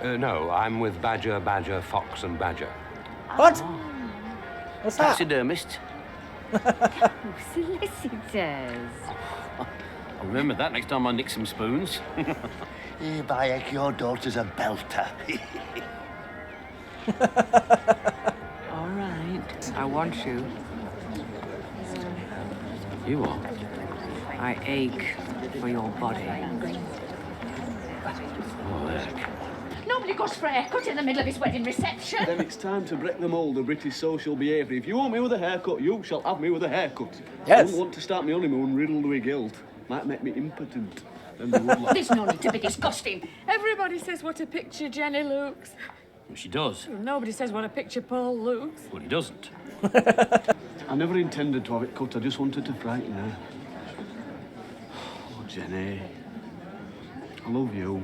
No, I'm with Badger, Fox and Badger. What? What's that? Taxidermist. Solicitors. I'll remember that next time I nick some spoons. By heck, your daughter's a belter. All right, I want you. You are? I ache for your body. Oh, heck. Nobody goes for a haircut in the middle of his wedding reception. Then it's time to break the mould of British social behaviour. If you want me with a haircut, you shall have me with a haircut. Yes. I don't want to start my honeymoon riddled with guilt. Might make me impotent. Then they would like... There's no need to be disgusting. Everybody says what a picture Jenny looks. Well, she does. Nobody says what a picture Paul looks. Well, he doesn't. I never intended to have it cut. I just wanted to frighten her. Oh, Jenny. I love you.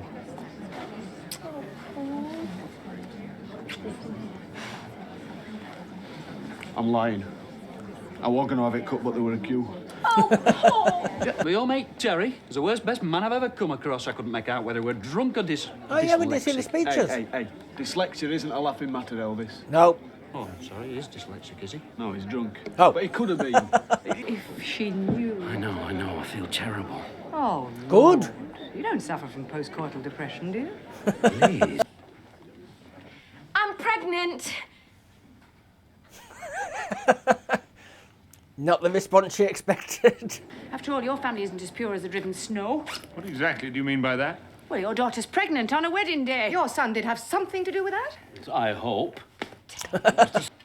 I'm lying. I was going to have it cut, but there were a queue. Yeah, your mate Terry is the worst best man I've ever come across. I couldn't make out whether we're drunk or Oh, yeah, we did see the speeches. Hey. Dyslexia isn't a laughing matter, Elvis. No. Oh, I'm sorry, he is dyslexic, is he? No, he's drunk. Oh. But he could have been. If she knew. I know, I feel terrible. Oh, Good. Lord. You don't suffer from postcoital depression, do you? Please. I'm pregnant. Not the response she expected. After all, your family isn't as pure as the driven snow. What exactly do you mean by that? Well, your daughter's pregnant on a wedding day. Your son did have something to do with that? I hope.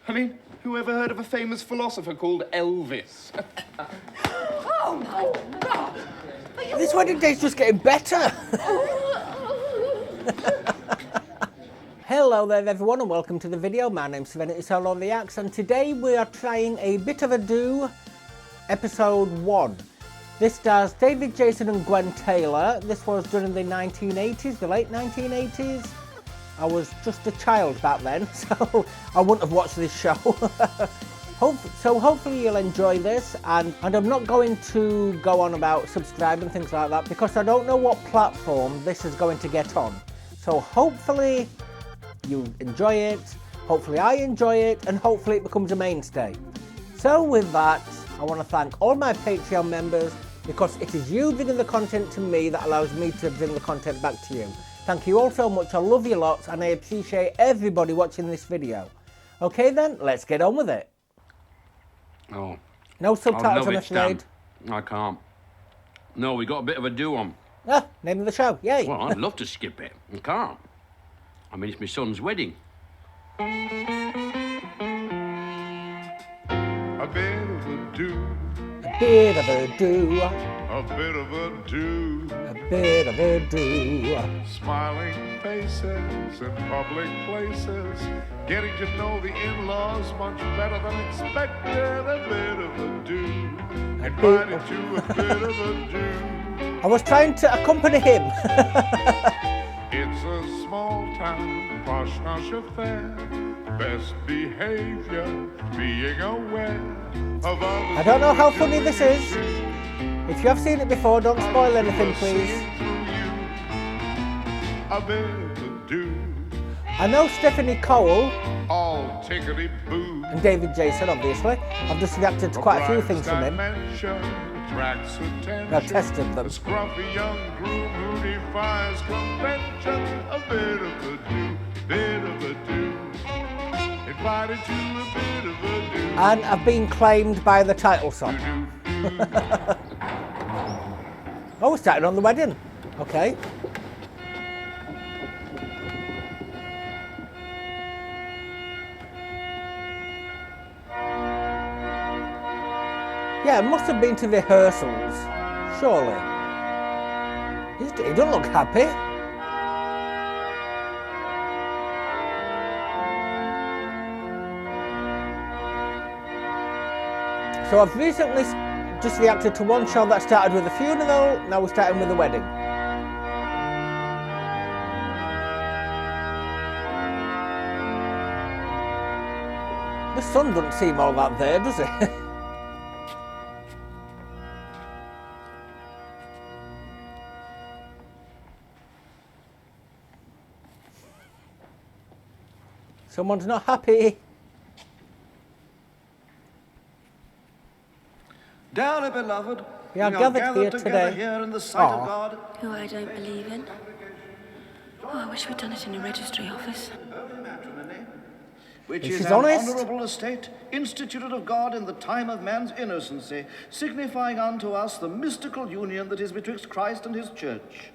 I mean, who ever heard of a famous philosopher called Elvis? Oh, my God. This wedding day's just getting better. Hello there everyone and welcome to the video. My name's Serenity Solo on the Axe and today we are trying A Bit of a Do episode 1. This stars David, Jason and Gwen Taylor. This was done in the 1980s, the late 1980s. I was just a child back then, so I wouldn't have watched this show. So hopefully you'll enjoy this, and I'm not going to go on about subscribe and things like that because I don't know what platform this is going to get on. So hopefully you enjoy it, hopefully I enjoy it, and hopefully it becomes a mainstay. So with that, I want to thank all my Patreon members because it is you bringing the content to me that allows me to bring the content back to you. Thank you all so much, I love you lots, and I appreciate everybody watching this video. Okay then, let's get on with it. Oh. No subtitles, I'll I'm love it, Stan. afraid. I can't. No, we got a bit of a do on. Ah, name of the show, yay. Well, I'd love to skip it. I can't. I mean, it's my son's wedding. A bit of a do. A bit of a do. A bit of a do. A bit of a do. Smiling faces in public places. Getting to know the in-laws much better than expected. A bit of a do. Invited to a bit of a do. I was trying to accompany him. It's a small town, posh affair. Best behavior, being aware of others. I don't know how funny this is. If you have seen it before, don't spoil anything, please. A bit of a do. I know Stephanie Cole All tickety-boo. and David Jason, obviously. I've just reacted to quite a few things from him. I've tested them. A scruffy young groom who defies convention. A bit of a do, bit of a do. Invited to a bit of a do. And I've been claimed by the title song. Oh, we're starting on the wedding. Okay. Yeah, it must have been to rehearsals, surely. He doesn't look happy. So I've recently just reacted to one show that started with a funeral, now we're starting with a wedding. The sun doesn't seem all that there, does it? Someone's not happy. Dearly beloved, We are we gathered here together today. here in the sight Aw. of God. Who I don't believe in. Oh, I wish we'd done it in a registry office. Which This is is an honest. honourable estate, instituted of God in the time of man's innocency, signifying unto us the mystical union that is betwixt Christ and his church,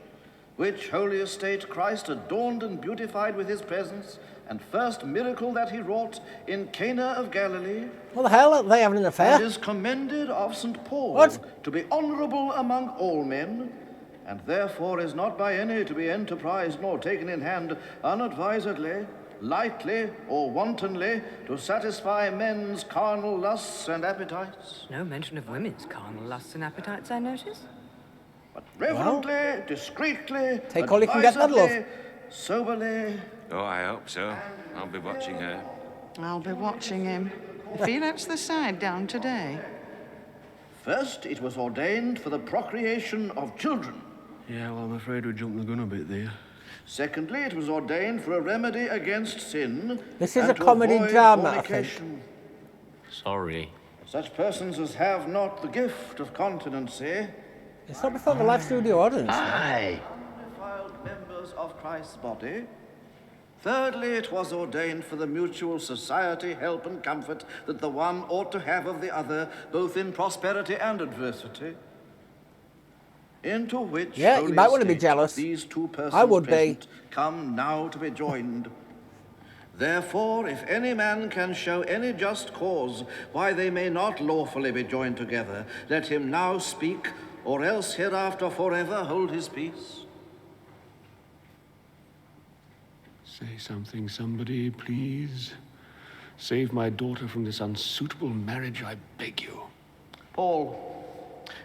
which holy estate Christ adorned and beautified with his presence, and first miracle that he wrought in Cana of Galilee. What the hell? Are they having an affair? And is commended of St. Paul What? to be honourable among all men, and therefore is not by any to be enterprised nor taken in hand unadvisedly, lightly or wantonly, to satisfy men's carnal lusts and appetites. No mention of women's carnal lusts and appetites, I notice. But reverently, discreetly, Take all you can get, advisedly, love. soberly. Oh, I hope so. I'll be watching her. I'll be watching him. If he lets the side down today. First, it was ordained for the procreation of children. Yeah, well, I'm afraid we jumped the gun a bit there. Secondly, it was ordained for a remedy against sin. This is and a to comedy avoid drama, I think. fornication. Sorry. Such persons as have not the gift of continency. It's not before the live studio audience. Aye. Defiled members of Christ's body. Thirdly, it was ordained for the mutual society, help and comfort that the one ought to have of the other, both in prosperity and adversity. Into which Yeah, you holy might want to be estate jealous. These two persons I would be. present come now to be joined. Therefore, if any man can show any just cause why they may not lawfully be joined together, let him now speak, or else hereafter forever hold his peace. Say something, somebody, please. Save my daughter from this unsuitable marriage, I beg you. Paul,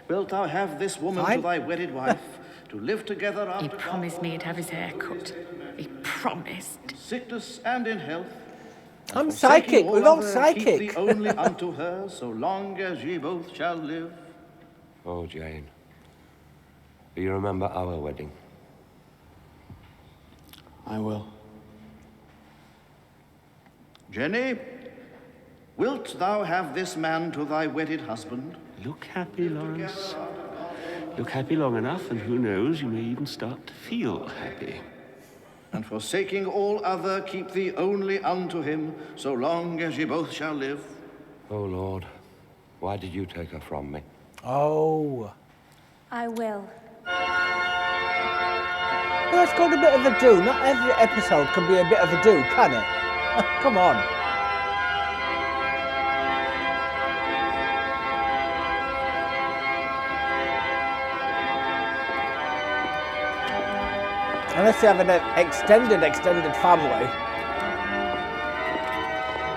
wilt thou have this woman Fine. to thy wedded wife, to live together after He promised me he'd have his hair cut. He promised. sickness and in health? I'm And psychic. forsaking We're all other, psychic. Keep thee only unto her, so long as ye both shall live. Oh, Jane. Do you remember our wedding? I will. Jenny, wilt thou have this man to thy wedded husband? Look happy, Lawrence. Look happy long enough, and who knows, you may even start to feel happy. And forsaking all other, keep thee only unto him, so long as ye both shall live. Oh, Lord. Why did you take her from me? Oh. I will. No, it's called a bit of a do. Not every episode can be a bit of a do, can it? Come on. Unless you have an extended family.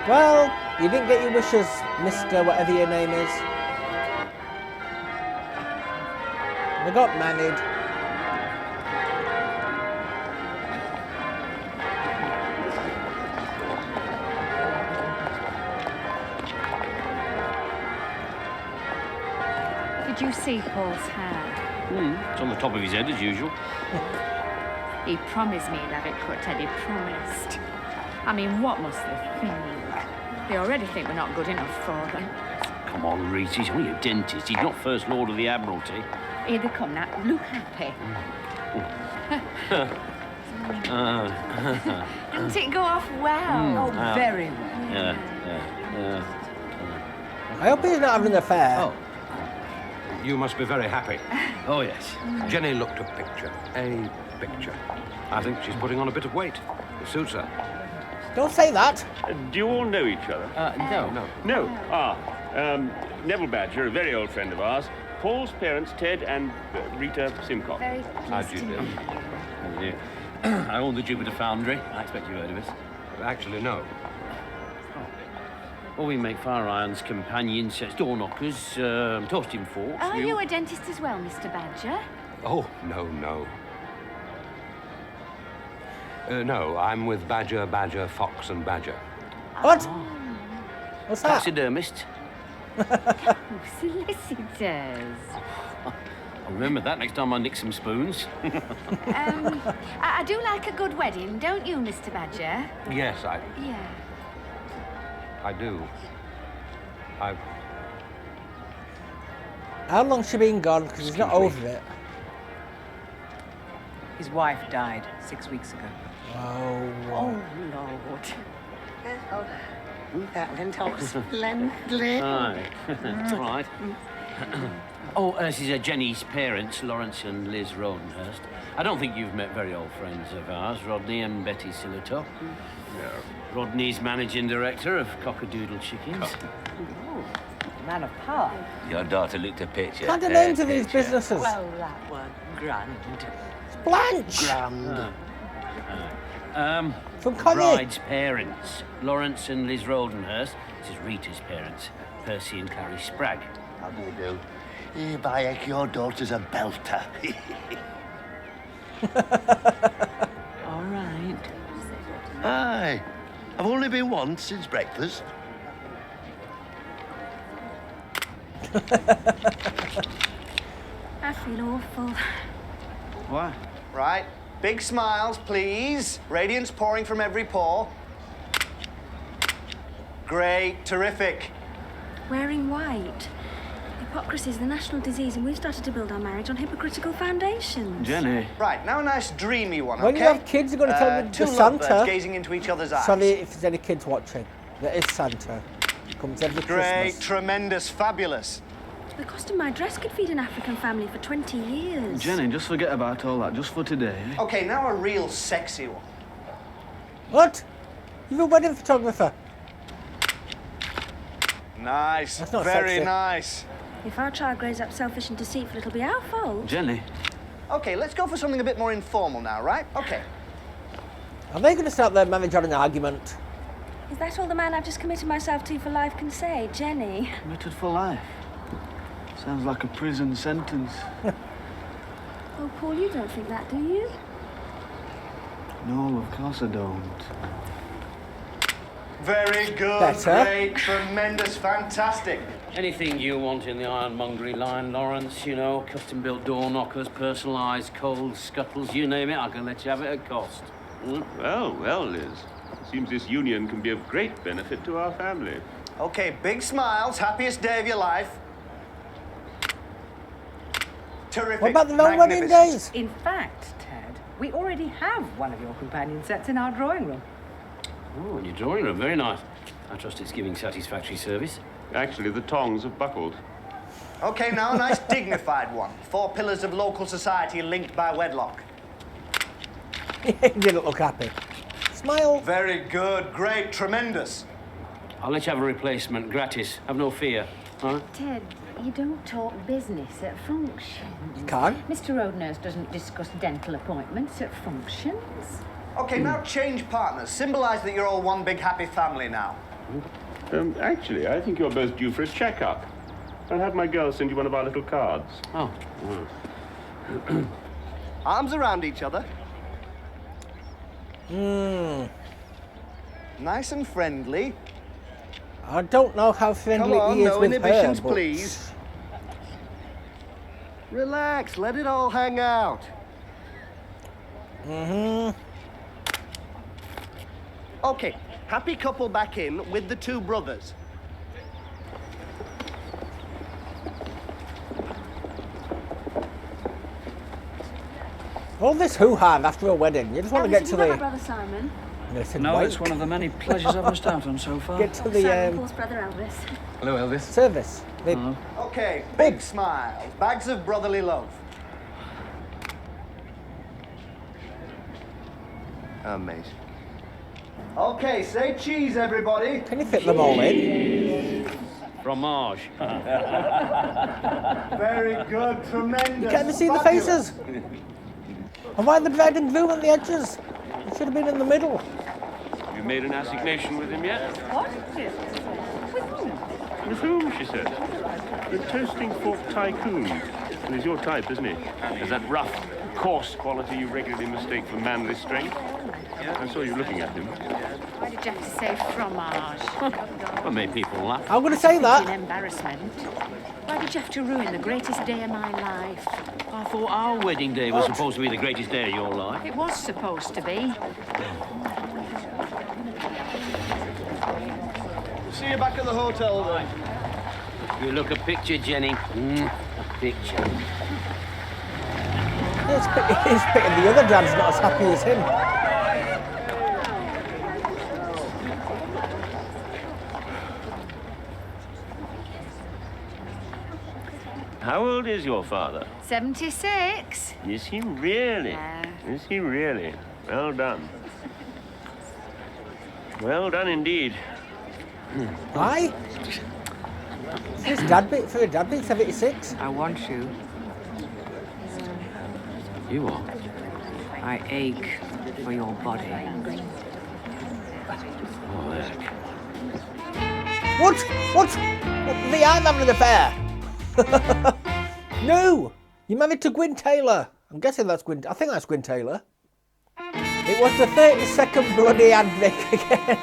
Well, you didn't get your wishes, Mr. whatever your name is. They got married. Did you see Paul's hair? It's on the top of his head, as usual. He promised me he'd have it cut, Teddy promised. I mean, what must they think? They already think we're not good enough for them. Come on, Reese, he's only a dentist. He's not First Lord of the Admiralty. Here they come now. Look happy. Didn't it go off well? Oh, very well. Yeah. I hope he's not having an affair. Oh. You must be very happy. Oh, yes. Jenny looked a picture. A picture. I think she's putting on a bit of weight. It suits her. Don't say that. Do you all know each other? No. No. Neville Badger, a very old friend of ours. Paul's parents, Ted and Rita Simcock. Very How'd pleased you to do? meet you. I own the Jupiter Foundry. I expect you've heard of it. Actually, no. Well, we make fire irons, companion sets, door knockers, toasting forks. Are you a dentist as well, Mr. Badger? Oh, no. No, I'm with Badger, Fox and Badger. What? What's that? Taxidermist. Solicitors. I'll remember that next time I nick some spoons. I do like a good wedding, don't you, Mr. Badger? Yes, Yeah. I do. How long's she been gone? Because he's not over it. His wife died 6 weeks ago. Oh, Oh, Lord. That went off splendidly. Aye, it's all right. Oh, this is Jenny's parents, Lawrence and Liz Rodenhurst. I don't think you've met very old friends of ours, Rodney and Betty Sillitoe. No. Rodney's managing director of Cockadoodle Chickens. Oh, man of power. Your daughter looked a picture. What are the names of these businesses? Well, that one, grand. Blanche! From Connie. Bride's parents, Lawrence and Liz Rodenhurst. This is Rita's parents, Percy and Clary Spragg. How do you do? Hereby egg your daughter's a belter. All right. Aye. I've only been once since breakfast. I feel awful. Why? Right. Big smiles, please. Radiance pouring from every pore. Great. Terrific. Wearing white. Hypocrisy is the national disease, and we've started to build our marriage on hypocritical foundations. Jenny. Right, now a nice dreamy one, When okay? you have kids, you're going to tell them two the Santa. lovebirds gazing into each other's eyes. Sorry if there's any kids watching. There is Santa. He comes every Great, Christmas. tremendous, fabulous. The cost of my dress could feed an African family for 20 years. Jenny, just forget about all that, just for today. Eh? Okay, now a real sexy one. What? You're a wedding photographer. Nice. That's not very sexy. nice. If our child grows up selfish and deceitful, it'll be our fault. Jenny. Okay, let's go for something a bit more informal now, right? Okay. Are they going to start their marriage on an argument? Is that all the man I've just committed myself to for life can say, Jenny? Committed for life. Sounds like a prison sentence. Oh, Paul, you don't think that, do you? No, of course I don't. Very good. Better. Great, tremendous, fantastic. Anything you want in the ironmongery line, Lawrence, you know, custom-built door knockers, personalised coals, scuttles, you name it, I can let you have it at cost. Well, well, Liz. Seems this union can be of great benefit to our family. Okay, big smiles, happiest day of your life. Terrific. What about the long wedding magnificent. days? In fact, Ted, we already have one of your companion sets in our drawing room. Oh, in your drawing room, very nice. I trust it's giving satisfactory service. Actually, the tongs have buckled. Okay, now a nice dignified one. 4 pillars of local society linked by wedlock. He didn't look happy. Smile. Very good, great, tremendous. I'll let you have a replacement, gratis. Have no fear. Huh? Ted, you don't talk business at functions. You can't. Mr. Rodenhurst doesn't discuss dental appointments at functions. Okay, now change partners. Symbolise that you're all one big happy family now. Actually, I think you're both due for a checkup. I'll have my girl send you one of our little cards. Oh. Arms around each other. Nice and friendly. I don't know how friendly Come on, he is no with inhibitions, her, but... please. Relax, let it all hang out. Okay, happy couple back in with the 2 brothers. All this hoo-ha after a wedding. You just want to Elvis, get have to you got my the... brother Simon? Listen, No, wait. it's one of the many pleasures I've missed out on so far. Get to Simon, the Paul's brother Elvis. Hello, Elvis. service. The... Okay, big smiles, bags of brotherly love. Amazing. Okay, say cheese, everybody. Can you fit them all in? Fromage. Very good, tremendous. You can't even see the fabulous. faces. And why the bride and groom at the edges? It should have been in the middle. Have you made an assignation with him yet? What? With whom? With whom, she said. The toasting fork tycoon. Well, he's your type, isn't he? There's that rough, coarse quality you regularly mistake for manly strength. I saw you looking at him. Why did you have to say fromage? What made people laugh? I'm going to say that. An embarrassment. Why did you have to ruin the greatest day of my life? I thought our wedding day was supposed to be the greatest day of your life. It was supposed to be. See you back at the hotel, then. You look a picture, Jenny. A picture. It's pity the other dad's not as happy as him. How old is your father? 76. Is he really? Yeah. Is he really? Well done. Well done indeed. Aye? For a dad being 76? I want you. You are? I ache for your body. Oh, heck. What? I'm having an affair. No! You're married to Gwen Taylor. I'm guessing that's Gwen. I think that's Gwen Taylor. It was the 30-second bloody ad break again.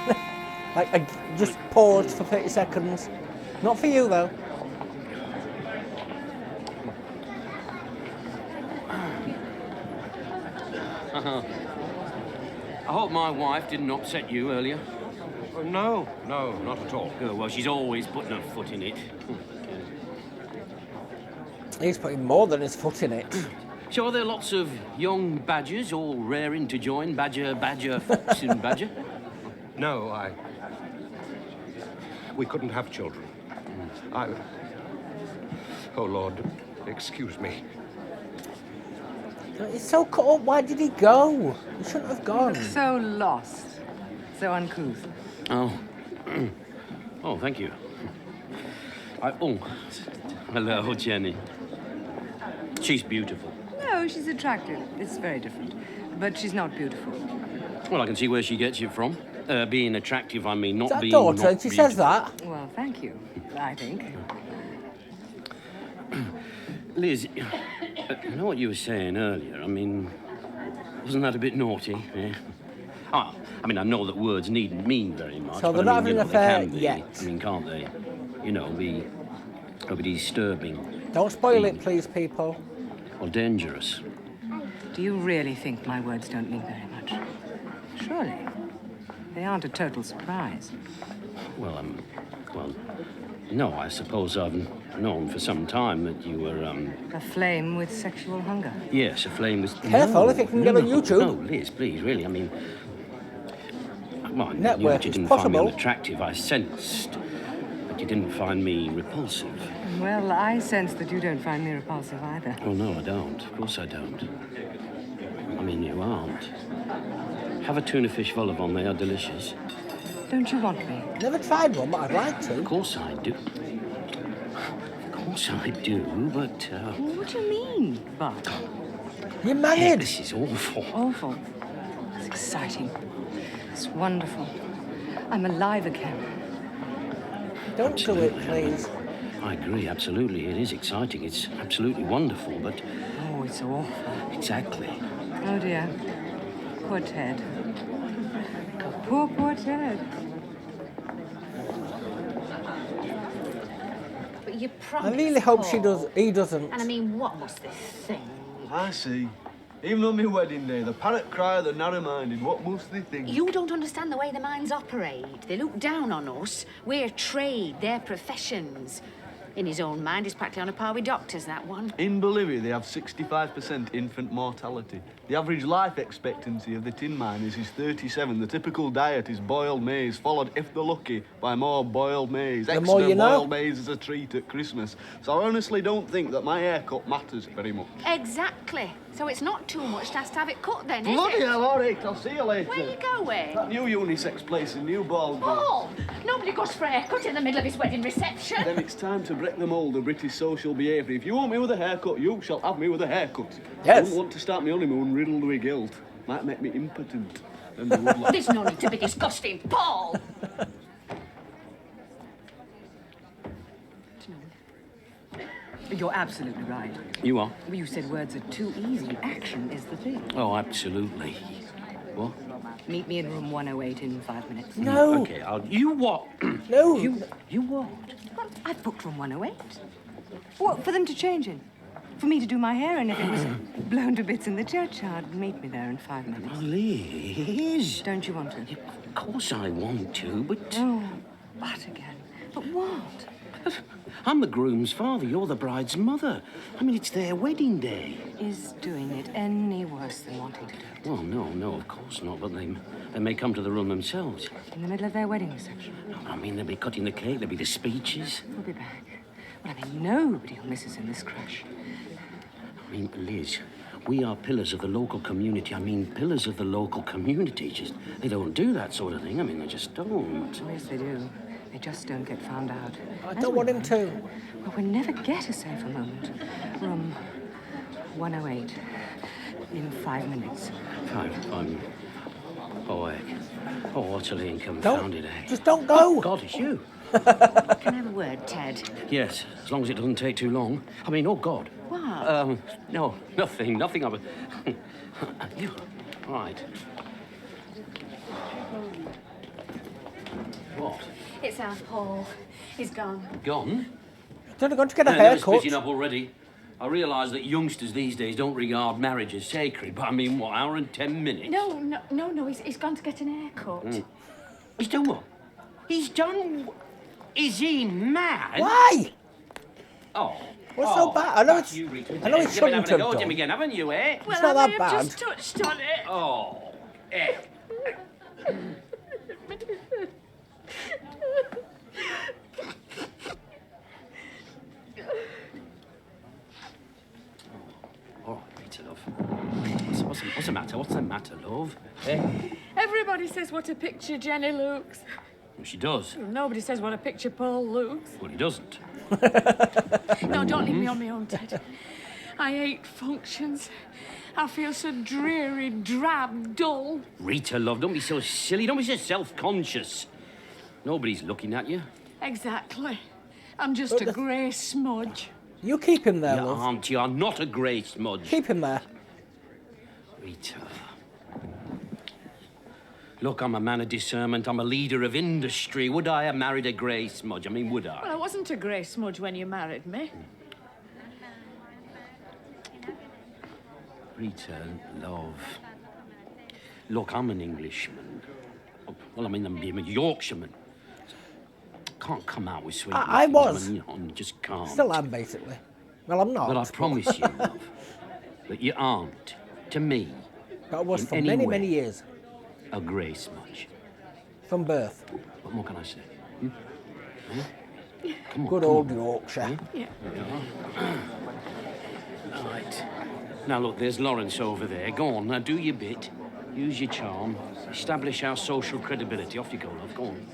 I just paused for 30 seconds. Not for you, though. I hope my wife didn't upset you earlier. No, not at all. Oh, well, she's always putting her foot in it. He's putting more than his foot in it. So are there lots of young badgers all raring to join? Badger, fox and badger? No, we couldn't have children. Oh, Lord, excuse me. He's so cut up. Why did he go? He shouldn't have gone. So lost. So uncouth. Oh. Oh, thank you. Hello, Jenny. She's beautiful. No, she's attractive. It's very different. But she's not beautiful. Well, I can see where she gets it from. Being attractive, I mean, not Is that being daughter? not And she says that. Well, thank you, I think. Liz, you know what you were saying earlier? I mean, wasn't that a bit naughty? Yeah. Oh, I mean, I know that words needn't mean very much. So they're but not I mean, having an they affair can be. yet. I mean, can't they? You know, be disturbing. Don't spoil it, please, people. Or dangerous. Do you really think my words don't mean very much? Surely. They aren't a total surprise. Well, no, I suppose I've known for some time that you were, A flame with sexual hunger. Yes, a flame with... Careful, if it can get on YouTube. No, Liz, please, really, I mean... Well, I knew Network that you is didn't find me possible. unattractive. I sensed that you didn't find me repulsive. Well, I sense that you don't find me repulsive either. Oh, no, I don't. Of course I don't. I mean, you aren't. Have a tuna fish vol au vent. They are delicious. Don't you want me? Never tried one, but I'd like to. Of course I do. Of course I do, but... What do you mean, but? You're Heck, married. this is awful. Awful. It's exciting. It's wonderful. I'm alive again. Don't do it, please. I agree, absolutely. It is exciting. It's absolutely wonderful, but... Oh, it's awful. Exactly. Oh, dear. Poor Ted. Poor Ted. But you I promised, really hope he Paul. doesn't. And I mean, what was this thing? I see. Even on my wedding day, the parrot cry, the narrow-minded, what must they think? You don't understand the way the minds operate. They look down on us. We're trade, they're professions. In his own mind, he's practically on a par with doctors, that one. In Bolivia, they have 65% infant mortality. The average life expectancy of the tin miners is 37. The typical diet is boiled maize, followed, if they're lucky, by more boiled maize. The Extra more you know. boiled maize is a treat at Christmas. So I honestly don't think that my haircut matters very much. Exactly. So it's not too much to ask to have it cut then, is Bloody it? hell, all right, I'll see you later. Where are you going? That new unisex place in New Ball. Paul! Nobody goes for a haircut in the middle of his wedding reception. Then it's time to break the mould of British social behaviour. If you want me with a haircut, you shall have me with a haircut. Yes. I wouldn't want to start my honeymoon riddled with guilt. Might make me impotent. And they would like... There's no need to be disgusting, Paul! You're absolutely right. You are? You said words are too easy. Action is the thing. Oh, absolutely. What? Meet me in room 108 in 5 minutes. No. Okay, you what? No. You what? Well, I've booked room 108. What, for them to change in? For me to do my hair, and if it was blown to bits in the churchyard, meet me there in 5 minutes. Liz. Don't you want to? Of course I want to, but... Oh, but again. But what? I'm the groom's father, you're the bride's mother. I mean, it's their wedding day. Is doing it any worse than wanting to do it? Well, no, of course not, but they may come to the room themselves. In the middle of their wedding reception? I mean, they'll be cutting the cake, there'll be the speeches. We'll be back. Well, I mean, nobody will miss us in this crash. I mean, Liz, we are pillars of the local community. I mean, pillars of the local community. Just, they don't do that sort of thing. I mean, they just don't. Oh, yes, they do. They just don't get found out. I don't want him to. Well, we'll never get a safer moment. Room 108 in 5 minutes. Oh, heck. Oh, utterly inconfounded, eh? Just don't go. Oh, God, it's you. Can I have a word, Ted? Yes, as long as it doesn't take too long. I mean, oh, God. What? No, nothing of it. You, right. What? It's our Paul. He's gone. Gone? Don't going to get a They're haircut. splitting up already. I realise that youngsters these days don't regard marriage as sacred, but I mean, what, hour and 10 minutes? No, he's gone to get an haircut. He's done what? He's done... Is he mad? Why? Oh. What's so bad? I know it's... You, Rita. I know it You've been shouldn't having have a go at him done. again, haven't you, eh? It's not that bad. I just touched on it. Oh, eh. All right, Rita, love. What's the matter? What's the matter, love? Eh? Everybody says what a picture Jenny looks. Well, she does. Nobody says what a picture Paul looks. Well, he doesn't. No, don't leave me on my own, Ted. I hate functions. I feel so dreary, drab, dull. Rita, love, don't be so silly. Don't be so self-conscious. Nobody's looking at you. Exactly. I'm just a grey smudge. You keep him there, You love. aren't. You are not a grey smudge. Keep him there. Rita. Look, I'm a man of discernment. I'm a leader of industry. Would I have married a grey smudge? I mean, would I? Well, I wasn't a grey smudge when you married me. Rita, love. Look, I'm an Englishman. Well, I'm a Yorkshireman. Can't come out with sweet I nothings. was. I mean, you know, just can't. Still am, basically. Well, I'm not. But I promise you, love, that you aren't, to me, That was in for any many, way, many years. a grey smudge. From birth. What more can I say? Come on, Good come old on. Yorkshire. Yeah. Right. Now, look, there's Lawrence over there. Go on, now do your bit. Use your charm. Establish our social credibility. Off you go, love. Go on.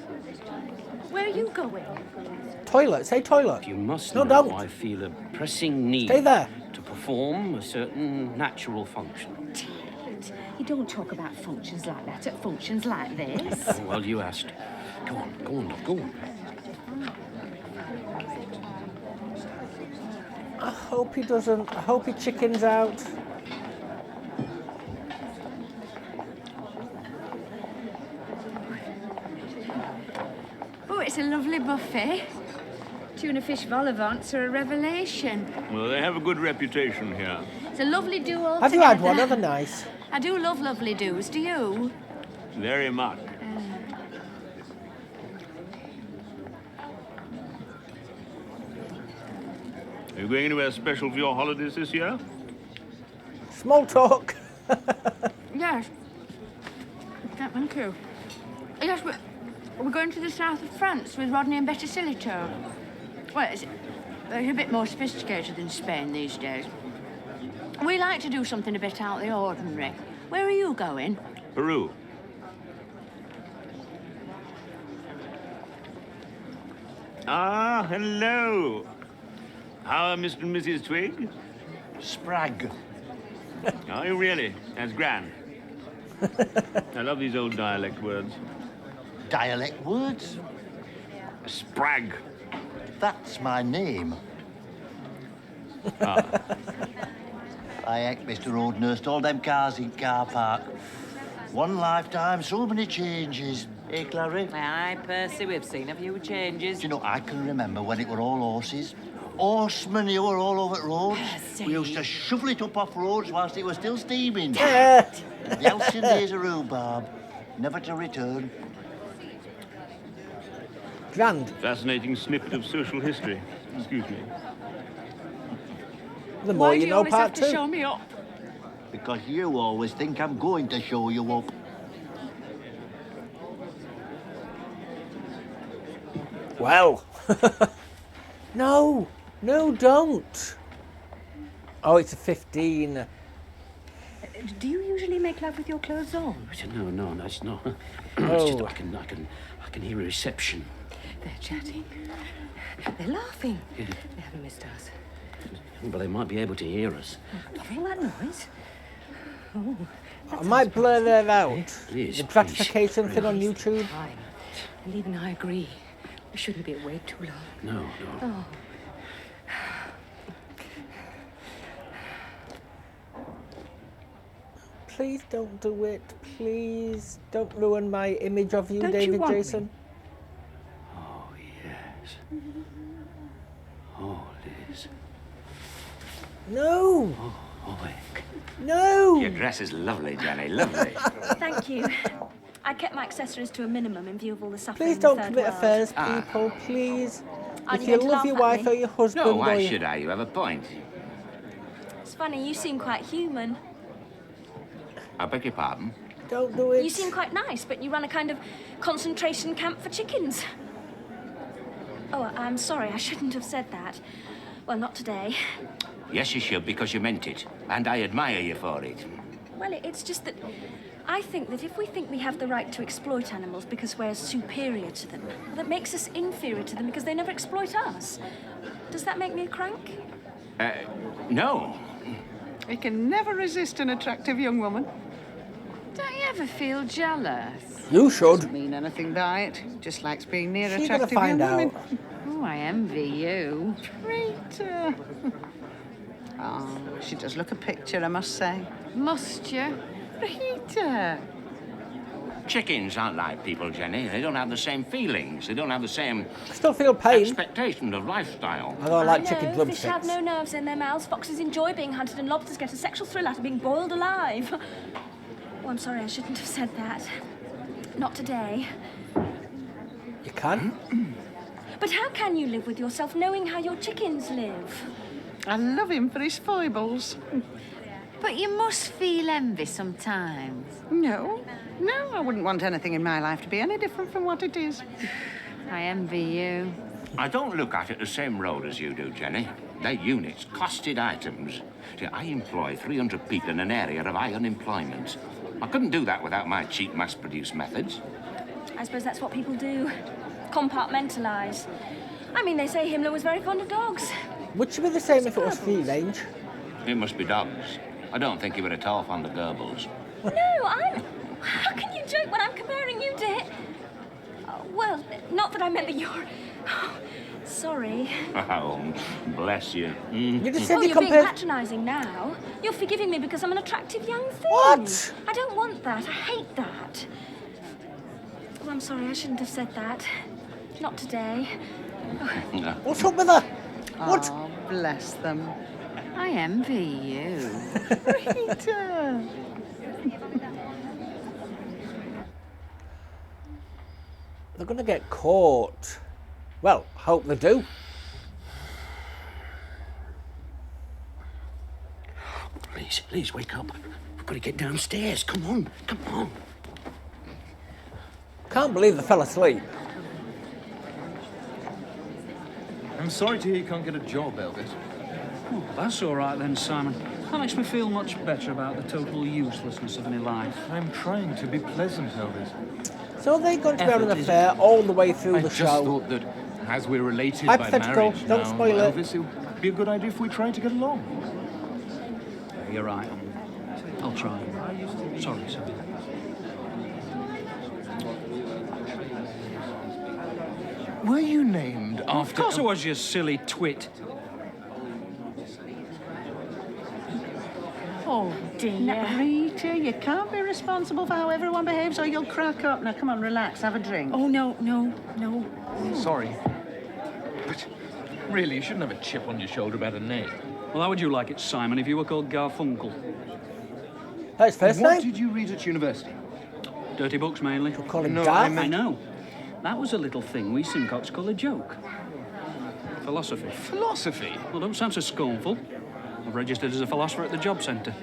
Where are you going? Toilet. Say toilet. You must No, know don't. I feel a pressing need Stay there. to perform a certain natural function. You don't talk about functions like that at functions like this. Oh, well, you asked. Go on, love, go on. I hope he doesn't. I hope he chickens out. Oh, it's a lovely buffet. Tuna fish vol au vents are a revelation. Well, they have a good reputation here. It's a lovely do altogether. Have you had one? Are they nice? I do love lovely do's, do you? Very much. Are you going anywhere special for your holidays this year? Small talk. Yes. Yeah, thank you. Yes, we're going to the south of France with Rodney and Betty Silito. Well, it's a bit more sophisticated than Spain these days. We like to do something a bit out of the ordinary. Where are you going? Peru. Ah, hello. How are Mr. and Mrs. Twig? Sprag. Are you really? That's grand. I love these old dialect words. Dialect words? Sprag. That's my name. Ah. I act Mr. Road nursed all them cars in car park. One lifetime, so many changes. Hey, Clary? Aye, Percy, we've seen a few changes. Do you know, I can remember when it were all horses. Horse manure all over the roads. Percy. We used to shovel it up off roads whilst it was still steaming. Dad! The halcyon days of rhubarb, never to return. Grand. Fascinating snippet of social history. Excuse me. The more Why you do you know, always have part to two. show me up? Because you always think I'm going to show you up. Well. No, don't. Oh, it's a 15. Do you usually make love with your clothes on? No, it's not. Oh. It's just I can hear a reception. They're chatting. They're laughing. Yeah. They haven't missed us. But they might be able to hear us. All that noise? Oh, I might blur that out. Please, The gratification thing on YouTube. time. And even I agree. We shouldn't be away too long. No. Oh. Please don't do it. Please don't ruin my image of you, Don't you David want me? Jason. Oh, yes. Oh, Liz. No. Oh, Eck. No. Your dress is lovely, Jenny, lovely. Thank you. I kept my accessories to a minimum in view of all the suffering Please in the don't third commit world. affairs, people. Please. Aren't If you you going to love your laugh at wife me? or your husband, No, why or should I? You have a point. It's funny, you seem quite human. I beg your pardon? don't do it. You seem quite nice, but you run a kind of concentration camp for chickens. Oh, I'm sorry, I shouldn't have said that. Well, not today. Yes, you should, because you meant it. And I admire you for it. Well, it's just that I think that if we think we have the right to exploit animals because we're superior to them, that makes us inferior to them because they never exploit us. Does that make me a crank? No. He can never resist an attractive young woman. Don't you ever feel jealous? You should. Doesn't mean anything by it. Just likes being near She's gonna attractive find young out. women. Oh, I envy you. Rita. Oh, she does look a picture, I must say. Must you? Rita. Chickens aren't like people, Jenny. They don't have the same feelings. They don't have the same I still feel pain. expectation of lifestyle. Although I like know, chicken fish drumsticks. have no nerves in their mouths, foxes enjoy being hunted, and lobsters get a sexual thrill out of being boiled alive. Oh, I'm sorry, I shouldn't have said that. Not today. You can. But how can you live with yourself knowing how your chickens live? I love him for his foibles. But you must feel envy sometimes. No, I wouldn't want anything in my life to be any different from what it is. I envy you. I don't look at it the same road as you do, Jenny. They're units, costed items. See, I employ 300 people in an area of high unemployment. I couldn't do that without my cheap mass-produced methods. I suppose that's what people do. Compartmentalise. I mean, they say Himmler was very fond of dogs. Would she be the same if it was free range? It must be dogs. I don't think you were at all fond of Goebbels. No, I'm... How can you joke when I'm comparing you to... well, not that I meant that you're... Oh, sorry. Oh, bless you. You just Oh, said you you're being compared... patronising now. You're forgiving me because I'm an attractive young thing. What? I don't want that. I hate that. Oh, I'm sorry. I shouldn't have said that. Not today. What's up with her? What? Oh, bless them. I envy you. Rita. They're going to get caught. Well, hope they do. Please, wake up. We've got to get downstairs. Come on. Can't believe they fell asleep. I'm sorry to hear you can't get a job, Elvis. Oh, that's all right then, Simon. That makes me feel much better about the total uselessness of my life. I'm trying to be pleasant, Elvis. So they're going to be having an affair all the way through the I show. just thought that as we're related by Hypothetical, marriage don't now, spoil it. Elvis, it would be a good idea if we tried to get along. Yeah, you're right. I'll try. Sorry, Simon. Were you named after... Of course I was, you silly twit. Oh, dear. Now, Rita, you can't be responsible for how everyone behaves or you'll crack up. Now, come on, relax, have a drink. Oh, no. Sorry. But really, you shouldn't have a chip on your shoulder about a name. Well, how would you like it, Simon, if you were called Garfunkel? That's first What name? did you read at university? Dirty books, mainly. We'll call him No, Garth. I know. That was a little thing we Simcocks call a joke. Philosophy. Philosophy? Well, don't sound so scornful. I've registered as a philosopher at the job centre.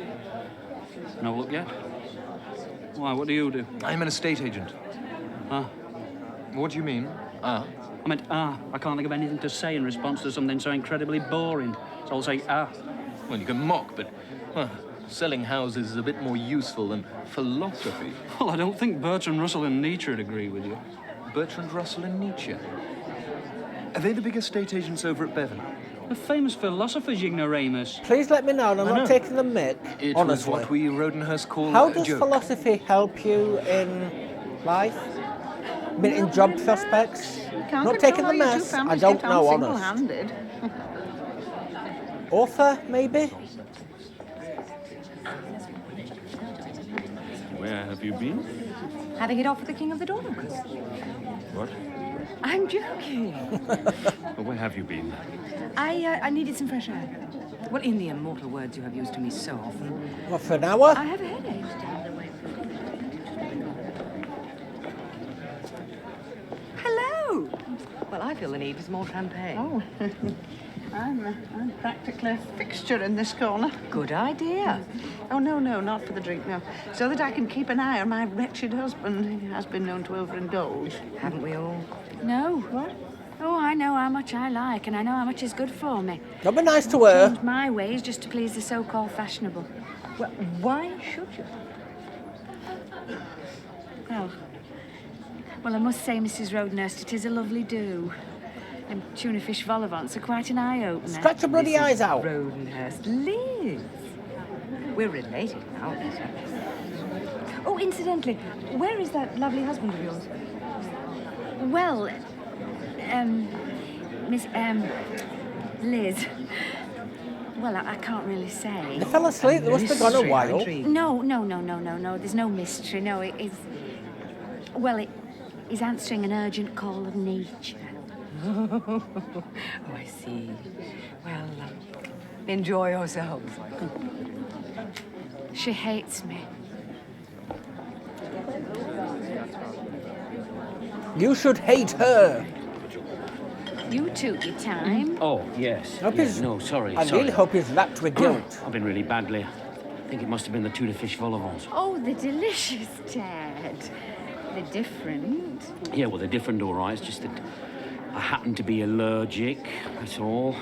No luck yet? Why, what do you do? I'm an estate agent. Ah. What do you mean? Ah? I meant, I can't think of anything to say in response to something so incredibly boring. So I'll say, Well, you can mock, but, well, selling houses is a bit more useful than philosophy. Well, I don't think Bertrand Russell and Nietzsche would agree with you. Bertrand Russell and Nietzsche? Are they the big estate agents over at Bevan? The famous philosophers, ignoramus. Please let me know, and I'm I not know. taking the mick, It honestly. was what we Rodenhurst call How a does joke. philosophy help you in life? I mean, in job prospects? Can't Not taking control the how you two mess, I families don't get know, on honest. single-handed. Author, maybe? Where have you been? Having it off with the king of the dogs. What? I'm joking. Well, where have you been? I needed some fresh air. Well, in the immortal words you have used to me so often. What, for an hour? I have a headache. Hello. Well, I feel the need for some more champagne. Oh, I'm practically a fixture in this corner. Good idea. Oh, no, not for the drink, no. So that I can keep an eye on my wretched husband, who has been known to overindulge. Haven't we all? No. What? Oh, I know how much I like, and I know how much is good for me. Don't be nice to her. Change my ways just to please the so-called fashionable. Well, why should you? Well, I must say, Mrs. Rodenhurst, it is a lovely do. And tuna fish vol au vents are quite an eye-opener. Scratch your bloody eyes out. Rodenhurst, Liz. We're related now. Oh, incidentally, where is that lovely husband of yours? Well, Miss, Liz. Well, I can't really say. They fell asleep. They must have gone a while. No. There's no mystery. No, he's answering an urgent call of nature. Oh, I see. Well, enjoy yourselves. She hates me. You should hate her. You took your time. Oh, yes. Hope Yeah, he's- no, sorry. I really hope he's wrapped with guilt. I've been really badly. I think it must have been the tuna fish vol au vents. Oh, the delicious, Ted. The different. Yeah, well, they're different, all right. It's just that I happen to be allergic, that's all.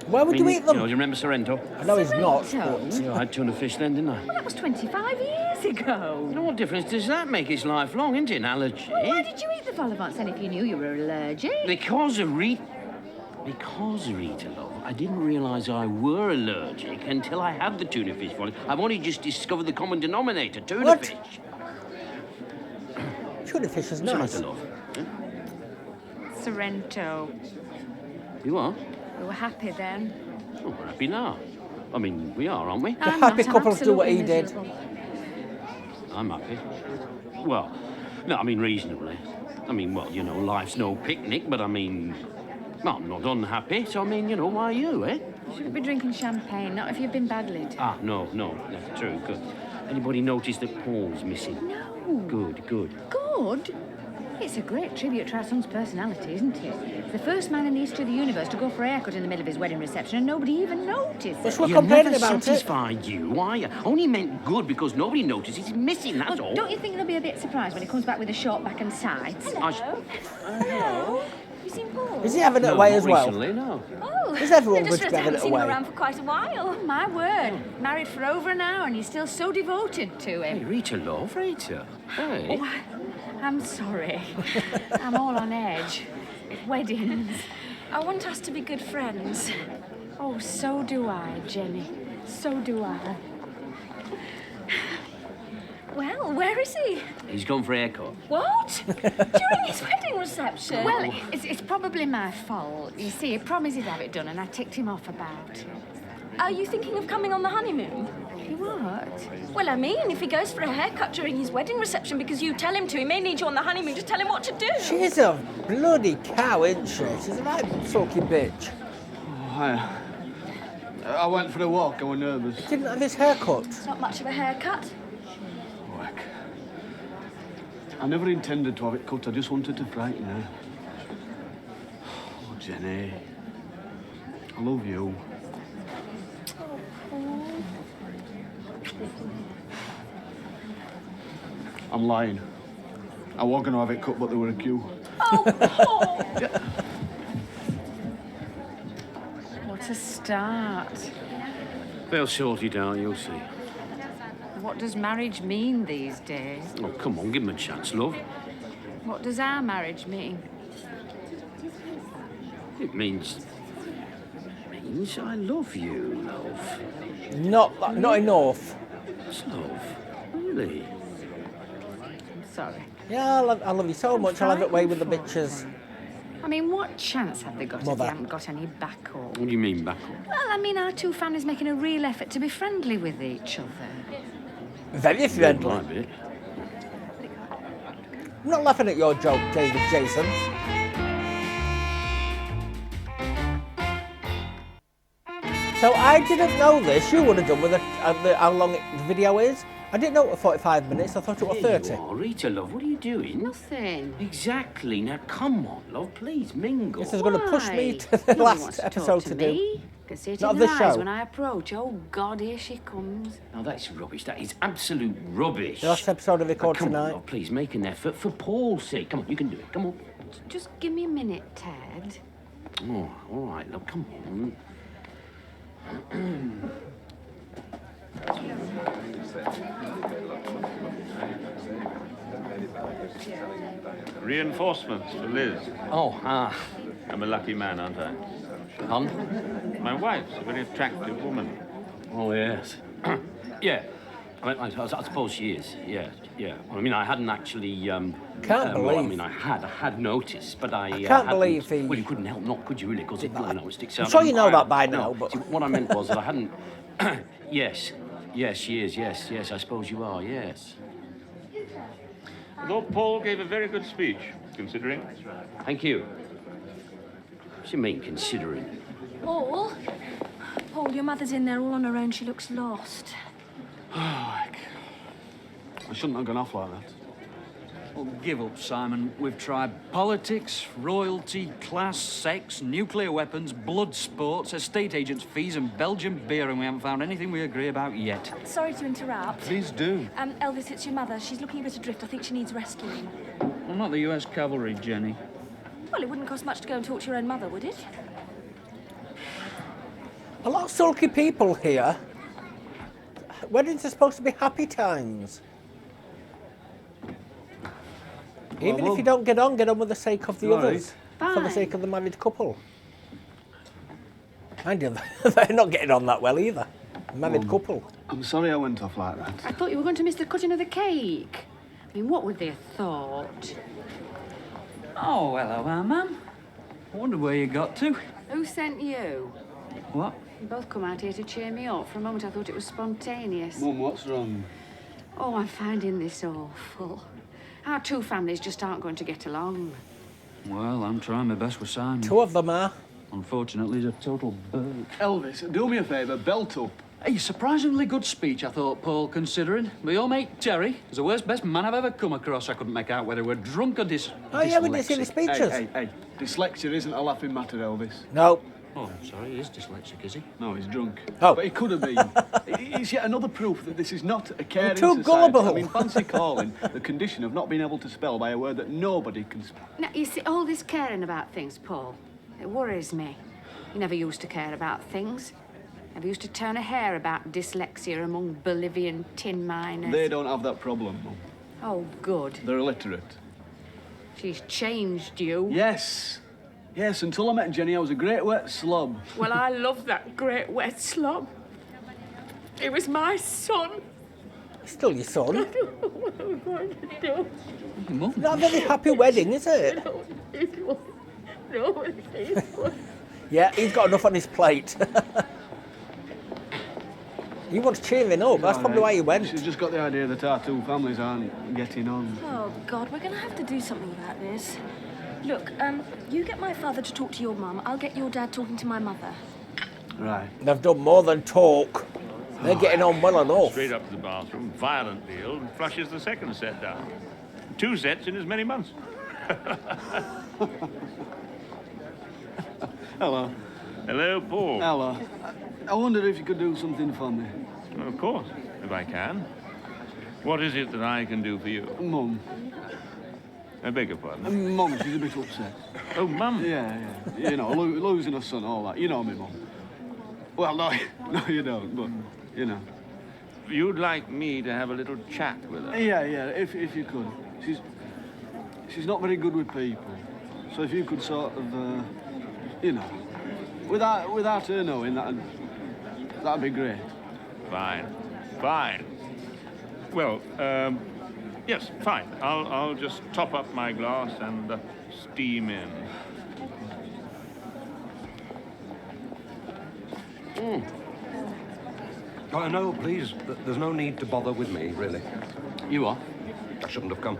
Where would you eat them? You know, do you remember Sorrento? I know he's not, Sorrento? but... Yeah, I had tuna fish then, didn't I? Well, that was 25 years ago. You know what difference does that make? It's lifelong, isn't it, an allergy? Well, why did you eat the vol au vents then if you knew you were allergic? Because, Rita, love, I didn't realise I were allergic until I had the tuna fish vol. I've only just discovered the common denominator, tuna What? fish. Tuna fish is What's the nice. matter, love? Huh? Sorrento. You are? We were happy then. Oh, we're happy now. I mean, we are, aren't we? The happy couple do what he did. I'm happy. Well, no, I mean reasonably. I mean, well, you know, life's no picnic, but I mean, well, I'm not unhappy, so I mean, you know, why are you, eh? You shouldn't be drinking champagne, not if you've been badly. Ah, no, that's true, good. Anybody notice that Paul's missing? No. Good. Good? It's a great tribute to our son's personality, isn't it? He's the first man in the history of the universe to go for a haircut in the middle of his wedding reception and nobody even noticed. That's what You complaining never about satisfied you, are you? Only meant good because nobody noticed he's missing, that's all. Don't you think they'll be a bit surprised when he comes back with a short back and sides? Hello. You seen Paul? Is he having it No, away not as well? recently, no. Oh, Is everyone I just good realised I to haven't have it seen him away? around for quite a while. Oh, my word. Married for over an hour and he's still so devoted to Hey, him. Rita, love, Rita. Hey. Oh, I'm sorry. I'm all on edge. Weddings. I want us to be good friends. Oh, so do I, Jenny. So do I. Well, where is he? He's gone for a haircut. What? During his wedding reception? Well, it's probably my fault. You see, he promised he'd have it done and I ticked him off about it. Are you thinking of coming on the honeymoon? What? Well, I mean, if he goes for a haircut during his wedding reception because you tell him to, he may need you on the honeymoon to tell him what to do. She's a bloody cow, isn't she? She's a right sulky bitch. Oh, hiya. I went for a walk. I was nervous. He didn't have his hair cut. It's not much of a haircut. Oh, heck. I never intended to have it cut. I just wanted to frighten her. Oh, Jenny. I love you. I'm lying. I was going to have it cut, but there were a queue. Oh, What a start. They'll sort it out, you'll see. What does marriage mean these days? Oh, come on, give him a chance, love. What does our marriage mean? It means I love you, love. Not enough. It's love. Really? I'm sorry. Yeah, I love you so much. I'll have it way with the bitches. I mean, what chance have they got if Mother. they haven't got any backup? What do you mean, backup? Well, I mean, our two families making a real effort to be friendly with each other. Very friendly. Might be. I'm not laughing at your joke, David Jason. So I didn't know this. You would have done with how long the video is. I didn't know it was 45 minutes. I thought it was 30. There you are, Rita, love. What are you doing? Nothing. Exactly. Now, come on, love. Please mingle. This is going to push me to the Nobody last wants to episode talk to me. do. Can see it Not in of their the eyes show. when I approach. Oh God, here she comes. Now, that's rubbish. That is absolute rubbish. The last episode of Record Come Tonight. on, love, please make an effort for Paul's sake. Come on, you can do it. Come on. Just give me a minute, Ted. Oh, all right, love. Come on. Reinforcements for Liz. Oh, I'm a lucky man, aren't I? Hon? My wife's a very attractive woman. Oh, yes. Yeah. I suppose she is. Yeah, yeah. Well, I mean, I hadn't actually. Can't well, I believe. mean, I had noticed, but I can't hadn't- belive he. Well, you couldn't help not, could you? Really? Because it, it sticks out. I'm sure you know that by No, now, but see, what I meant was that I hadn't. Yes, she is. Yes. I suppose you are. Yes. Although Paul gave a very good speech, considering. Thank you. What do you mean, considering? Paul, your mother's in there all on her own. She looks lost. I shouldn't have gone off like that. Well, give up, Simon. We've tried politics, royalty, class, sex, nuclear weapons, blood sports, estate agents' fees, and Belgian beer, and we haven't found anything we agree about yet. Sorry to interrupt. Please do. Elvis, it's your mother. She's looking a bit adrift. I think she needs rescuing. Well, not the US cavalry, Jenny. Well, it wouldn't cost much to go and talk to your own mother, would it? a lot of sulky people here. Weddings are supposed to be happy times. Even if you don't get on for the sake of the others. For the sake of the married couple. Mind you, they're not getting on that well either. Married couple. I'm sorry I went off like that. I thought you were going to miss the cutting of the cake. I mean, what would they have thought? Oh, hello, Mum. I wonder where you got to. Who sent you? What? You both come out here to cheer me up. For a moment, I thought it was spontaneous. Mum, what's wrong? Oh, I'm finding this awful. Our two families just aren't going to get along. Well, I'm trying my best with Simon. Two of them are. Unfortunately, he's a total bird. Elvis, do me a favour, belt up. Hey, surprisingly good speech, I thought, Paul, considering. But your mate, Terry, is the worst best man I've ever come across. I couldn't make out whether we're drunk or Oh, yeah, we did see the speeches. Hey, dyslexia isn't a laughing matter, Elvis. No. Oh, I'm sorry, he is dyslexic, is he? No, he's drunk. Oh. But he could have been. It's yet another proof that this is not a caring too society. gullible. I mean, fancy calling the condition of not being able to spell by a word that nobody can spell. Now, you see, all this caring about things, Paul, it worries me. You never used to care about things. Never used to turn a hair about dyslexia among Bolivian tin miners. They don't have that problem, Mum. Oh, good. They're illiterate. She's changed you. Yes. Yes, until I met Jenny, I was a great wet slob. Well, I love that great wet slob. He was my son. Still your son. I don't know what I'm going to do. Not a very happy wedding, is it? No, Yeah, he's got enough on his plate. He wants cheering up. That's probably why he went. She's just got the idea that our two families aren't getting on. Oh, God, we're going to have to do something about this. Look, you get my father to talk to your mum. I'll get your dad talking to my mother. Right. They've done more than talk. They're getting on well enough. Straight up to the bathroom, violent deal, and flushes the second set down. 2 sets in as many months. Hello. Hello, Paul. Hello. I wondered if you could do something for me. Well, of course, if I can. What is it that I can do for you? Mum. I beg your pardon? Mum, she's a bit upset. Oh, Mum? Yeah. You know, losing her son, all that. You know me, Mum. Well, no, no, you don't, but, you know. You'd like me to have a little chat with her? Yeah, if you could. She's not very good with people. So if you could sort of, you know, without her knowing, that'd be great. Fine. Well, yes, fine. I'll just top up my glass and steam in. Oh, no, please. There's no need to bother with me, really. You are? I shouldn't have come.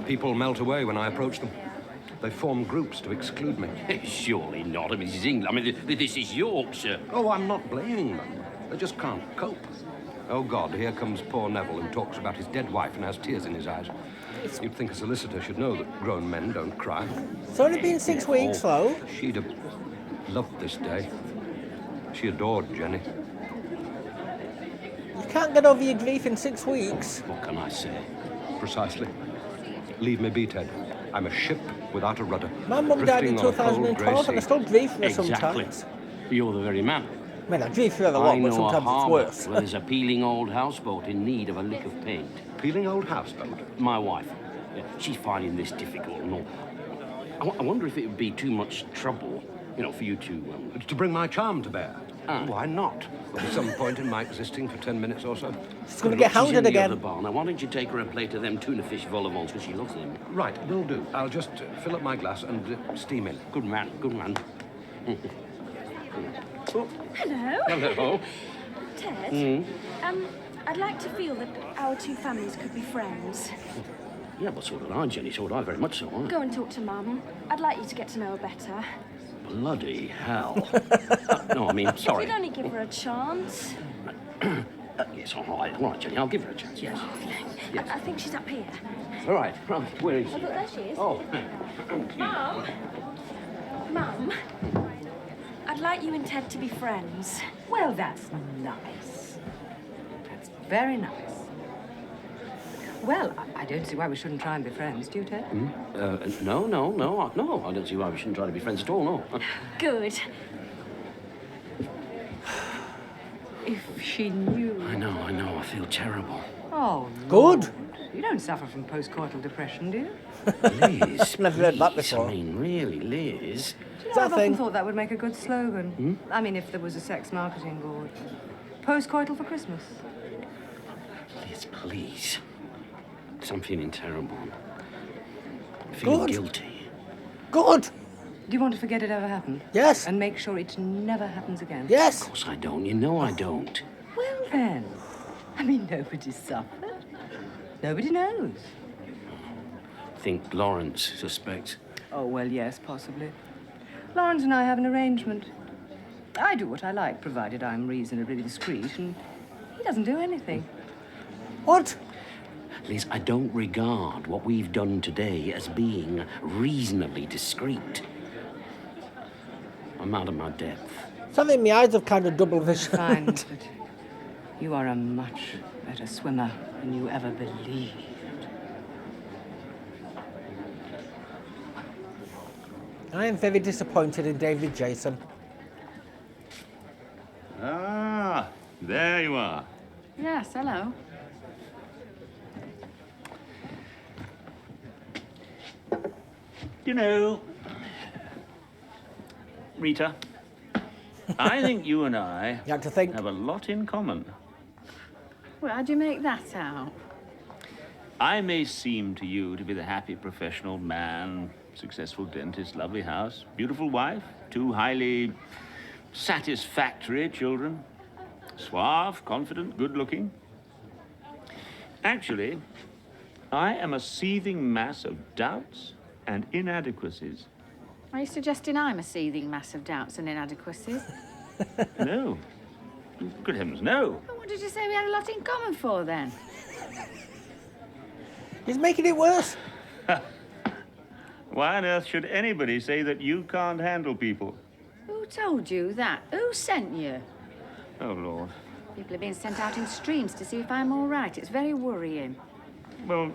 People melt away when I approach them. They form groups to exclude me. Surely not. I mean, this is England. I mean, this is Yorkshire. Oh, I'm not blaming them. They just can't cope. Oh, God, here comes poor Neville and talks about his dead wife and has tears in his eyes. You'd think a solicitor should know that grown men don't cry. It's only been 6 weeks, though. She'd have loved this day. She adored Jenny. You can't get over your grief in 6 weeks. What can I say? Precisely. Leave me be, Ted. I'm a ship without a rudder. My mum died in drifting on a cold, 2012 and I still grieve for her Exactly. sometimes. You're the very man. I mean, I grieve for her a lot, but sometimes it's worse. Where there's a peeling old houseboat in need of a lick of paint. Peeling old houseboat? My wife. Yeah, she's finding this difficult and all. I wonder if it would be too much trouble, you know, for you to... To bring my charm to bear? Why not? There'll be some point in my existing for 10 minutes or so. She's going to get hounded again. Now, why don't you take her a plate of them tuna fish vol au vents, because she loves them. Right, will do. I'll just fill up my glass and steam in. Good man, good man. Hello. Hello. Ted, I'd like to feel that our two families could be friends. Yeah, well, so did I, Jenny. So did I, very much so. Go and talk to Mum. I'd like you to get to know her better. Bloody hell. No, I mean, sorry. If you'd only give her a chance. Yes, all right, Jenny, I'll give her a chance, yes. Yes. I think she's up here. All right, where is Oh, she? look, there she is. Oh. Mum? Mum? I'd like you and Ted to be friends. Well, that's nice. That's very nice. Well, I don't see why we shouldn't try and be friends, do you, Ted? No, I don't see why we shouldn't try to be friends at all, no. Good. If she knew... I know, I feel terrible. Oh, Good. Lord. You don't suffer from postcoital depression, do you? Liz, Never heard that before. I mean, really, Liz. Do you know, I've often thought that would make a good slogan. I mean, if there was a sex marketing board. Postcoital for Christmas. Liz, please. I'm feeling terrible. I'm feeling Good. guilty. Good. Do you want to forget it ever happened? Yes. And make sure it never happens again? Yes. Of course I don't. You know I don't. Well, then. I mean, nobody suffered. Nobody knows. Think Lawrence suspects. Oh, well, yes, possibly. Lawrence and I have an arrangement. I do what I like, provided I'm reasonably discreet, and he doesn't do anything. What? Liz, I don't regard what we've done today as being reasonably discreet. I'm out of my depth. Something in my eyes have kind of double vision. Fine, but you are a much better swimmer than you ever believed. I am very disappointed in David Jason. Ah, there you are. Yes, hello. You know, Rita, I think you and I You have to think. have a lot in common. Well, how'd you make that out? I may seem to you to be the happy professional man, successful dentist, lovely house, beautiful wife, 2 highly satisfactory children. Suave, confident, good-looking. Actually, I am a seething mass of doubts and inadequacies. Are you suggesting I'm a seething mass of doubts and inadequacies? No. Good heavens, no. Well, what did you say we had a lot in common for, then? He's making it worse. Why on earth should anybody say that you can't handle people? Who told you that? Who sent you? Oh, Lord. People are being sent out in streams to see if I'm all right. It's very worrying. Well,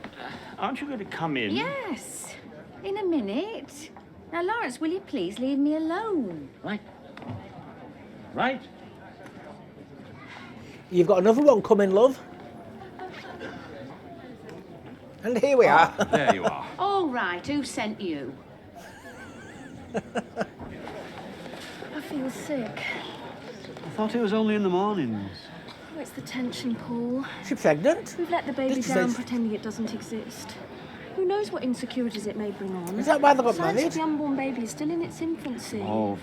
aren't you going to come in? Yes, in a minute. Now, Lawrence, will you please leave me alone? Right. Right. You've got another one coming, love. And here we are. There you are. All right, who sent you? I feel sick. I thought it was only in the mornings. Oh, it's the tension, Paul. She's pregnant? We've let the baby This down is- pretending it doesn't exist. Who knows what insecurities it may bring on? Is that why they got Besides, married? the unborn baby is still in its infancy. Oh.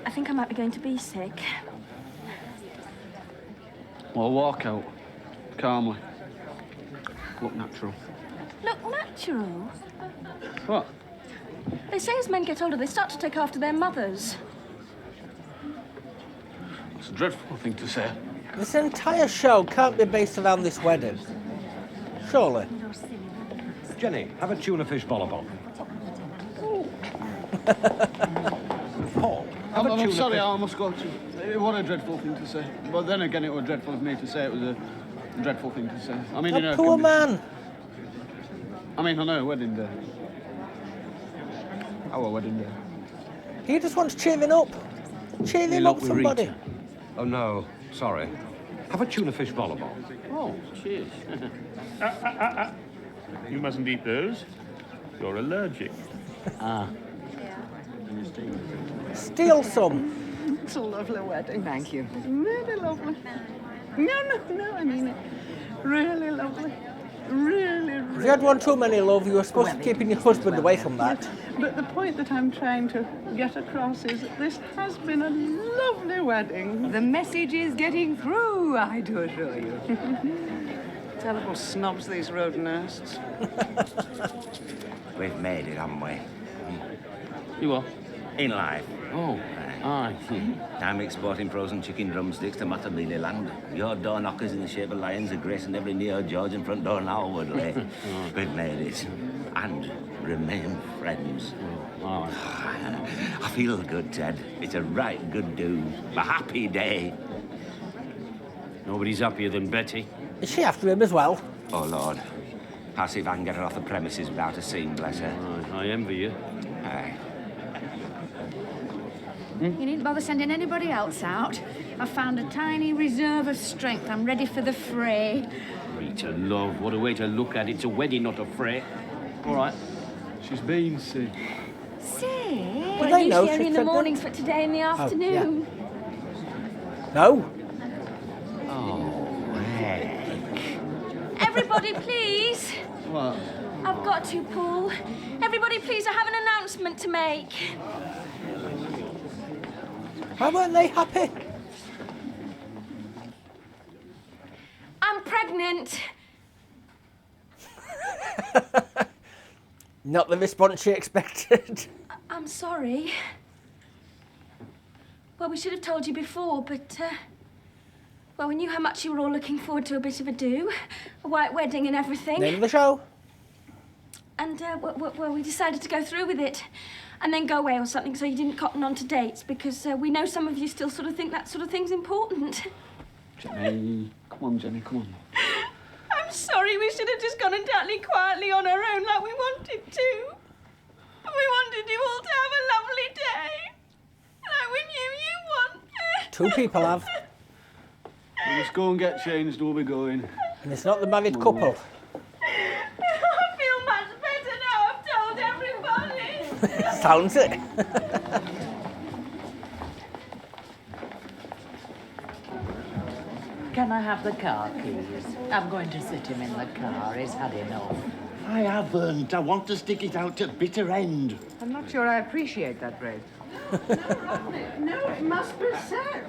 I think I might be going to be sick. Well, walk out. Calmly. Look natural. Look natural. What? They say as men get older, they start to take after their mothers. It's a dreadful thing to say. This entire show can't be based around this wedding. Surely. Jenny, have a tuna fish bollabong. Paul, have a I'm tuna sorry, fish... I must go to... It was a dreadful thing to say. But then again, it was dreadful of me to say it was a dreadful thing to say. I mean, The in her poor condition. man. I mean, on her wedding day. Our wedding day. He just wants cheering up. Cheer him up, somebody. Oh, no. Sorry. Have a tuna fish bollabong. Oh, cheers. You mustn't eat those. You're allergic. Ah. Steal some. It's a lovely wedding. Thank you. Really lovely. No, I mean it. Really lovely. Really, If really. you had one too many, love, you were supposed to be keeping your husband away from that. But the point that I'm trying to get across is that this has been a lovely wedding. The message is getting through, I do assure you. Terrible snobs, these Rodenists. We've made it, haven't we? You what? In life. Oh, aye. I'm exporting frozen chicken drumsticks to Matabele land. Your door knockers in the shape of lions are gracing every Neo Georgian front door now, Woodley. We've made it. And remain friends. Oh, I feel good, Ted. It's a right good do. A happy day. nobody's happier than Betty. Is she after him as well? Oh, Lord. I'll see if I can get her off the premises without a scene, bless her. I envy you. Aye. You needn't bother sending anybody else out. I've found a tiny reserve of strength. I'm ready for the fray. Rita, love, what a way to look at it. It's a wedding, not a fray. All right. She's been sick. Sick? Do Well, they usually know only she's in the pregnant? mornings, but today in the afternoon. No? Everybody, please. What? I've got to, Paul. Everybody, please, I have an announcement to make. Why weren't they happy? I'm pregnant. Not the response she expected. I'm sorry. Well, we should have told you before, but, well, we knew how much you were all looking forward to a bit of a do, a white wedding and everything. Name of the show. And, well, we decided to go through with it and then go away or something so you didn't cotton on to dates because we know some of you still sort of think that sort of thing's important. Jenny. Come on, Jenny, come on. I'm sorry, we should have just gone entirely quietly on our own like we wanted to. We wanted you all to have a lovely day. Like we knew you wanted. Two people have. Well, let's go and get changed, we'll be going. And it's not the married couple. I feel much better now I've told everybody. Sounds it. Can I have the car keys? I'm going to sit him in the car. He's had enough. I haven't. I want to stick it out to bitter end. I'm not sure I appreciate that, Ray. No, it must be said.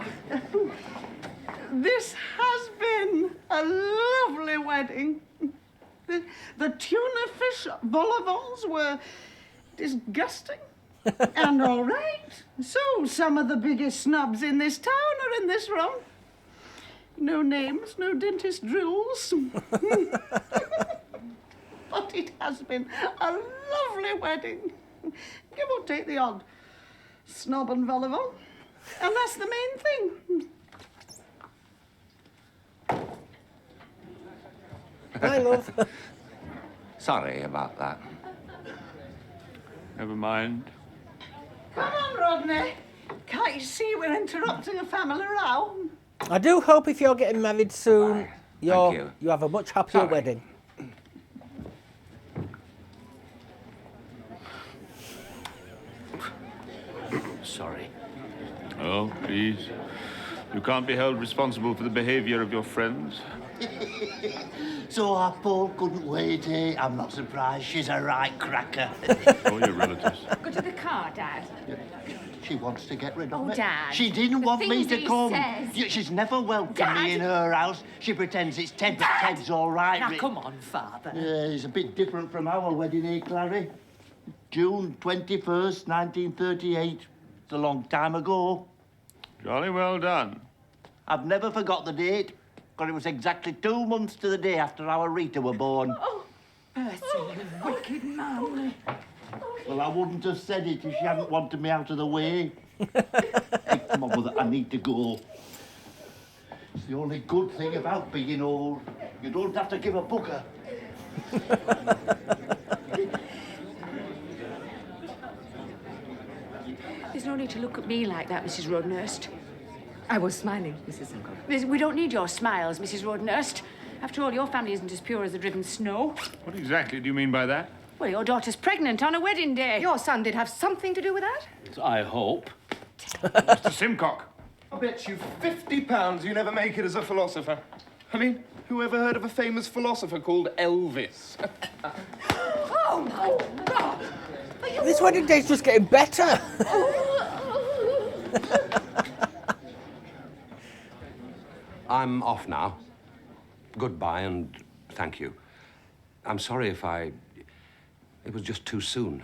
This has been a lovely wedding. The tuna fish vol au vents were disgusting. And all right. So, some of the biggest snobs in this town are in this room. No names, no dentist drills. But it has been a lovely wedding. Give or take the odd snob and vol au vent. And that's the main thing. Hi, love. Sorry about that. Never mind. Come on, Rodney. Can't you see we're interrupting a family row? I do hope if you're getting married soon, you. you have a much happier Sorry. wedding. Sorry. Oh, please. You can't be held responsible for the behavior of your friends. So our Paul couldn't wait, eh? I'm not surprised. She's a right cracker. All your relatives. Go to the car, Dad. She wants to get rid of Oh, me. Dad. She didn't The want me things to he come. says. Yeah, she's never welcomed Dad. me in her house. She pretends it's Ted, but Ted's all right. Now, come on, Father. Yeah, it's a bit different from our wedding, eh, Clary? June 21st, 1938. It's a long time ago. Jolly well done. I've never forgot the date, because it was exactly 2 months to the day after our Rita were born. Oh, Percy, you wicked man. Well, I wouldn't have said it if she hadn't wanted me out of the way. Hey, come on, Mother, I need to go. It's the only good thing about being old. You don't have to give a booker. There's no need to look at me like that, Mrs. Rodnurst. I was smiling, Mrs. Simcoe. We don't need your smiles, Mrs. Rodnurst. After all, your family isn't as pure as the driven snow. What exactly do you mean by that? Well, your daughter's pregnant on her wedding day. Your son did have something to do with that? I hope. Mr. Simcock. I bet you £50 you never make it as a philosopher. I mean, who ever heard of a famous philosopher called Elvis? Oh, my God! This wedding day's just getting better. I'm off now. Goodbye and thank you. I'm sorry if it was just too soon.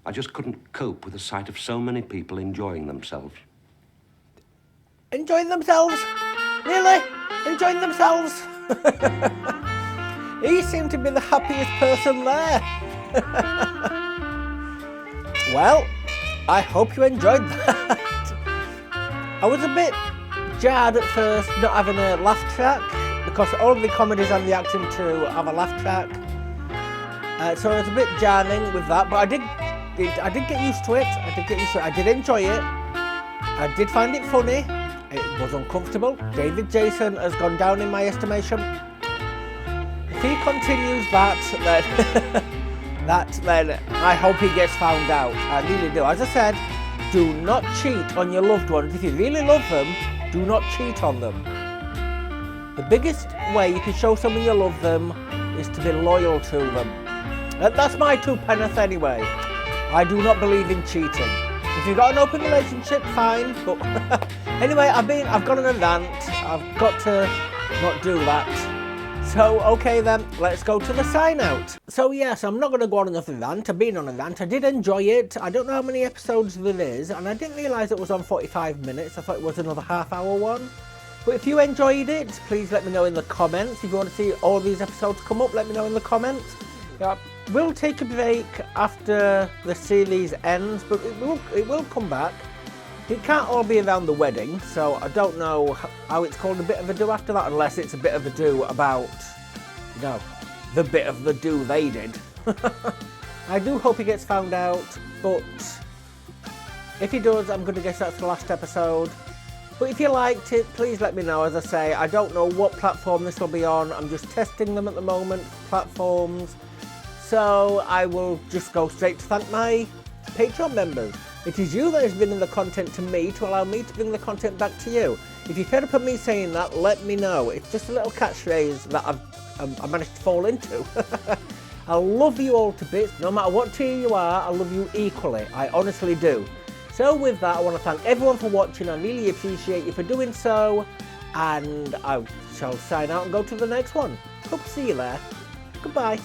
I just couldn't cope with the sight of so many people enjoying themselves. Enjoying themselves? Really? Enjoying themselves? He seemed to be the happiest person there. Well, I hope you enjoyed that. I was a bit jarred at first not having a laugh track, because all of the comedies and the acting too have a laugh track. So I was a bit jarring with that, but I did get used to it. I did enjoy it. I did find it funny. It was uncomfortable. David Jason has gone down in my estimation. If he continues that, then I hope he gets found out. I really do. As I said, do not cheat on your loved ones. If you really love them, do not cheat on them. The biggest way you can show someone you love them is to be loyal to them. And that's my 2 pence anyway. I do not believe in cheating. If you've got an open relationship, fine. But anyway, I've gone on a rant. I've got to not do that. So, okay then, let's go to the sign out. So yes, I'm not going to go on another rant. I've been on a rant. I did enjoy it. I don't know how many episodes there is, and I didn't realise it was on 45 minutes. I thought it was another half-hour one. But if you enjoyed it, please let me know in the comments. If you want to see all these episodes come up, let me know in the comments. We'll take a break after the series ends, but it will come back. It can't all be around the wedding, so I don't know how it's called a bit of a do after that, unless it's a bit of a do about, the bit of the do they did. I do hope he gets found out, but if he does, I'm going to guess that's the last episode. But if you liked it, please let me know. As I say, I don't know what platform this will be on. I'm just testing them at the moment, platforms. So I will just go straight to thank my Patreon members. It is you that has been in the content to me to allow me to bring the content back to you. If you're fed up of me saying that, let me know. It's just a little catchphrase that I managed to fall into. I love you all to bits. No matter what tier you are, I love you equally. I honestly do. So with that, I want to thank everyone for watching. I really appreciate you for doing so. And I shall sign out and go to the next one. Hope to see you there. Goodbye.